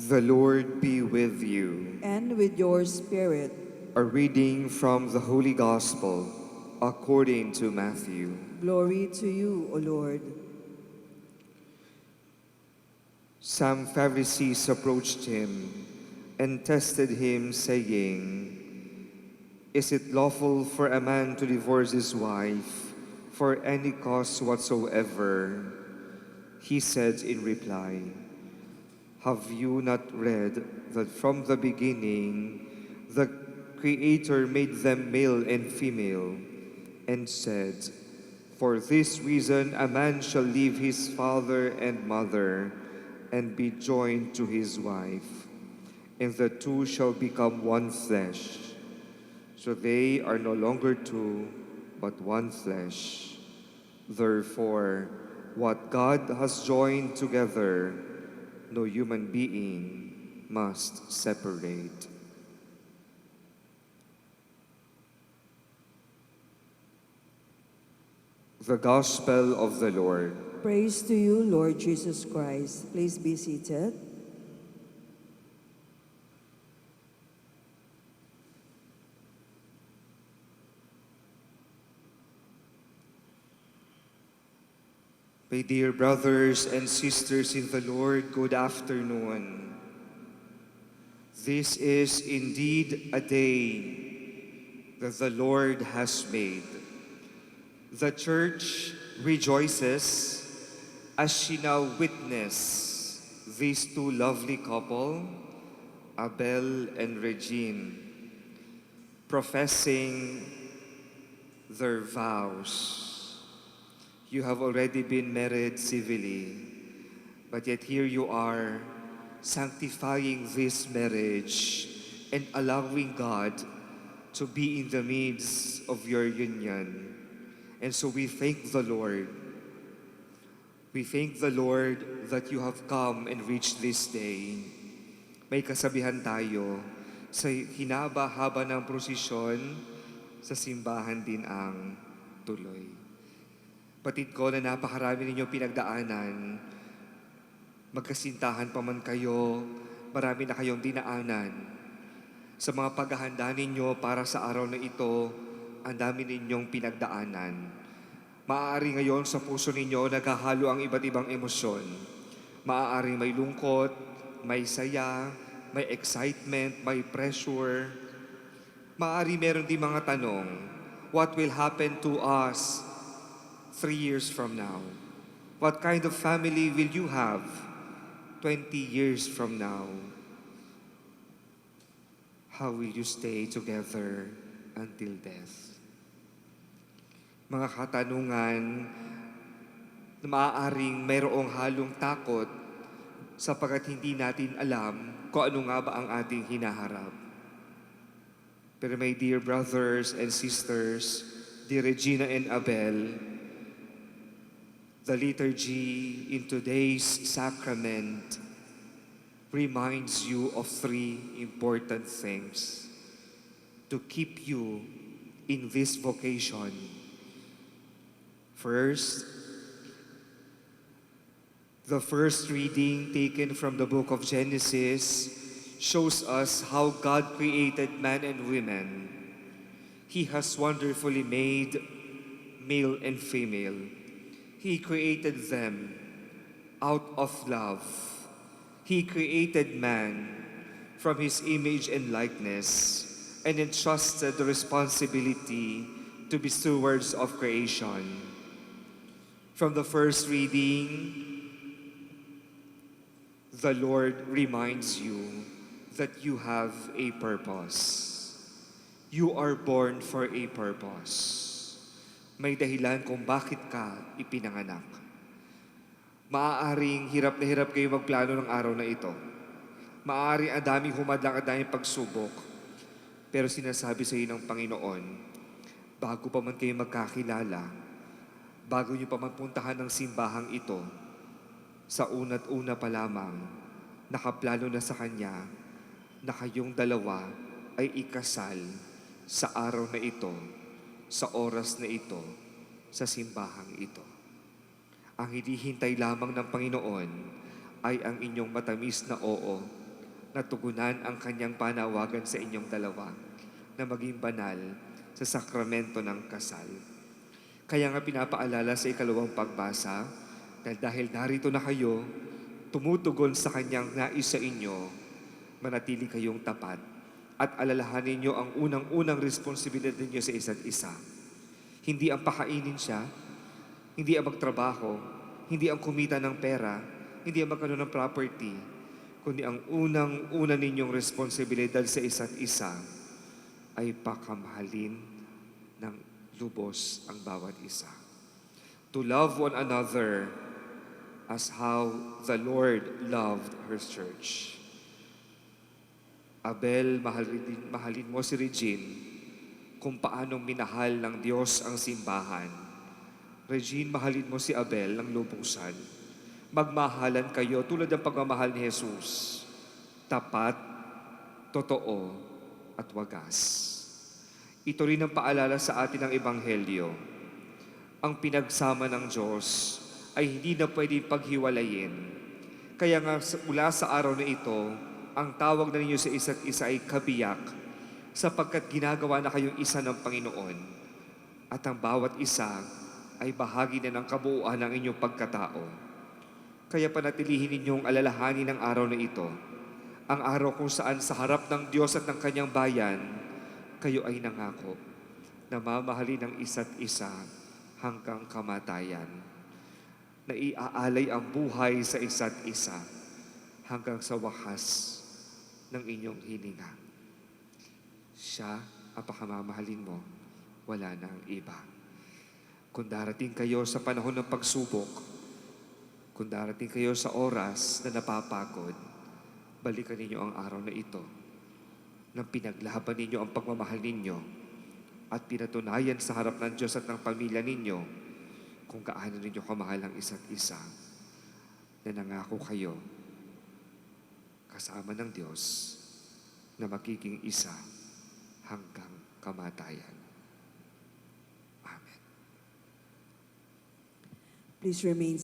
The Lord be with you. and with your spirit. A reading from the Holy Gospel according to Matthew. Glory to you, O Lord. Some Pharisees approached him and tested him, saying, "Is it lawful for a man to divorce his wife for any cause whatsoever?" He said in reply, "Have you not read that from the beginning the Creator made them male and female, and said, 'For this reason a man shall leave his father and mother and be joined to his wife, and the two shall become one flesh.' So they are no longer two, but one flesh. Therefore, what God has joined together, no human being must separate." The Gospel of the Lord. Praise to you, Lord Jesus Christ. Please be seated. My dear brothers and sisters in the Lord, good afternoon. This is indeed a day that the Lord has made. The Church rejoices as she now witnesses these two lovely couple, Abel and Regine, professing their vows. You have already been married civilly, but yet here you are sanctifying this marriage and allowing God to be in the midst of your union. And so we thank the Lord. We thank the Lord that you have come and reached this day. May kasabihan tayo, sa hinaba-haba ng prosesyon, sa simbahan din ang tuloy. Batid ko na napakarami ninyong pinagdaanan, magkasintahan pa man kayo, marami na kayong dinaanan. Sa mga paghahanda ninyo para sa araw na ito, ang dami ninyong pinagdaanan. Maaari ngayon sa puso ninyo naghahalo ang iba't ibang emosyon. Maaari may lungkot, may saya, may excitement, may pressure. Maaari meron din mga tanong, what will happen to us 3 years from now? What kind of family will you have 20 years from now? How will you stay together until death? Mga katanungan na maaaring mayroong halong takot sapagkat hindi natin alam kung ano nga ba ang ating hinaharap. Pero my dear brothers and sisters, dear Regina and Abel, the liturgy in today's sacrament reminds you of 3 important things to keep you in this vocation. First, the first reading taken from the book of Genesis shows us how God created man and women. He has wonderfully made male and female. He created them out of love. He created man from his image and likeness and entrusted the responsibility to be stewards of creation. From the first reading, the Lord reminds you that you have a purpose. You are born for a purpose. May dahilan kung bakit ka ipinanganak. Maaaring hirap na hirap kayo magplano ng araw na ito. Maaaring ang daming humadlang at daming pagsubok. Pero sinasabi sa iyo ng Panginoon, bago pa man kayo magkakilala, bago niyo pa man puntahan ng simbahang ito, sa una't una pa lamang, nakaplano na sa Kanya na kayong dalawa ay ikasal sa araw na ito, sa oras na ito, sa simbahang ito. Ang hinihintay lamang ng Panginoon ay ang inyong matamis na oo natugunan ang kanyang panawagan sa inyong dalawa na maging banal sa sakramento ng kasal. Kaya nga pinapaalala sa ikalawang pagbasa, dahil narito na kayo, tumutugon sa kanyang nais sa inyo, manatili kayong tapat at alalahanin niyo ang unang-unang responsibilidad niyo sa isa't isa. Hindi ang pakainin siya, hindi ang magtrabaho, hindi ang kumita ng pera, hindi ang magkaroon ng property, kundi ang unang-una ninyong responsibilidad sa isa't isa ay pakamahalin ng lubos ang bawat isa. To love one another as how the Lord loved her church. Abel, mahalin mo si Regine kung paanong minahal ng Diyos ang simbahan. Regine, mahalin mo si Abel ng lubusan. Magmahalan kayo tulad ng pagmamahal ni Jesus. Tapat, totoo, at wagas. Ito rin ang paalala sa atin ng Ebanghelyo. Ang pinagsama ng Diyos ay hindi na pwedeng paghiwalayin. Kaya nga mula sa araw na ito, ang tawag na ninyo sa isa't isa ay kabiyak, sapagkat ginagawa na kayong isa ng Panginoon. At ang bawat isa ay bahagi na ng kabuuan ng inyong pagkatao. Kaya panatilihin ninyong alalahanin ng araw na ito, ang araw kung saan sa harap ng Diyos at ng kanyang bayan, kayo ay nangako na mamahalin ng isa't isa hanggang kamatayan, na iaalay ang buhay sa isa't isa hanggang sa wakas ng inyong hininga. Siya ang pakamamahalin mo, wala na ang iba. Kung darating kayo sa panahon ng pagsubok, kung darating kayo sa oras na napapagod, balikan ninyo ang araw na ito nang pinaglaban ninyo ang pagmamahal ninyo at pinatunayan sa harap ng Diyos at ng pamilya ninyo kung gaano ninyo kamahal ang isa't isa, na nangako kayo kasama ng Diyos na magiging isa hanggang kamatayan. Amen. Please remain